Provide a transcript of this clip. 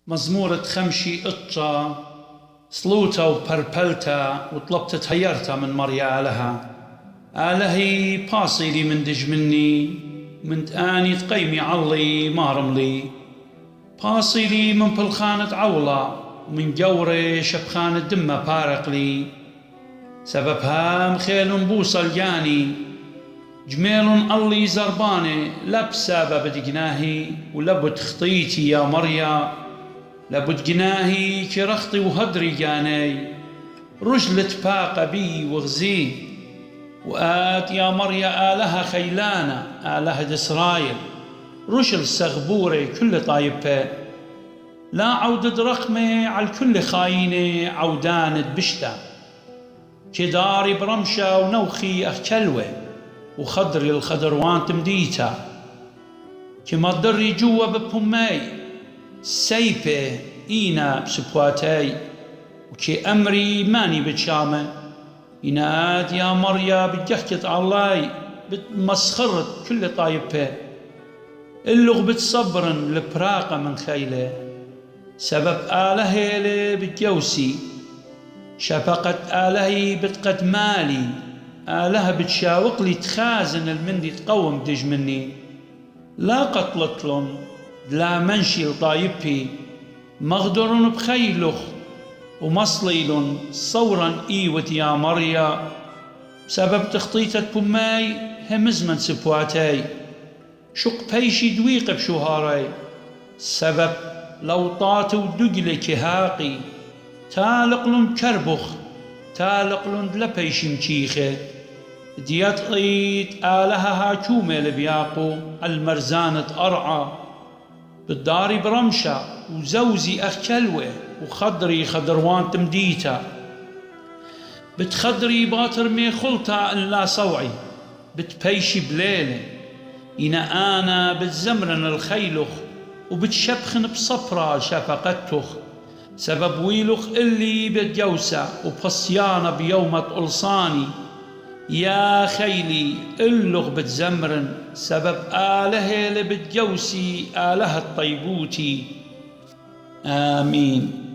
مزمورة خمشي قطة صلوتها وبربلتها وطلبت تهيرتها من مريا لها. آلهي باصيلي من دج مني من تآني تقيمي علي مارملي. باصيلي من بلخانة عولة ومن جوري شبخانة دمة بارقلي. سببها مخيل بوصل جاني جميل الله زرباني لبسة بدقناهي ولبت خطيتي يا مريا لبت جناهي كرختي وهدري جاني رجلت باقة بي وغزي وآت يا مريا آلها خيلانة آلها إسرائيل رشل سغبوري كل طايبة لا عودة رقمة على كل خاينة عودانة بشتا كداري برمشة ونوخي أخكلوة وخضري الخضروان تمديتا كما دري جوا ببهمي سيبه إينا بسبواتي وكي أمري ماني بتشامة إناد يا مريا بتجحكت علاي بتمسخرت كل طايبه اللغ بتصبرن البراقة من خيله سبب آلهي بتجوسي شفقت آلهي بتقد مالي آلها بتشاوق لي تخازن المندي تقوم دج مني لا قتلتلن لا منشي لطايبي مغدرن بخيلخ ومصليلن صورا إيوت يا مريا بسبب تخطيطة بماي همزمن سبواتي شق بيشي دويق بشوهاري سبب لو طات ودقل كهاقي تالقلن كربخ تالقلن لبيشي مشيخه ديات قيت آلها هاكومة لبياقو المرزانة أرعى بالداري برمشة وزوزي أخكلوة وخضري خضروان تمديتا بتخضري باطر مي خلطة إلا صوعي بتبيشي بليلة إنا أنا بتزمرن الخيلخ وبتشبخن بصفرة شفقتخ سبب ويلخ اللي بتجوسة وبصيانة بيومة قلصاني يا خيلي اللغ بتزمرن سبب آلهي اللي بتجوسي آلهة طيبوتي آمين.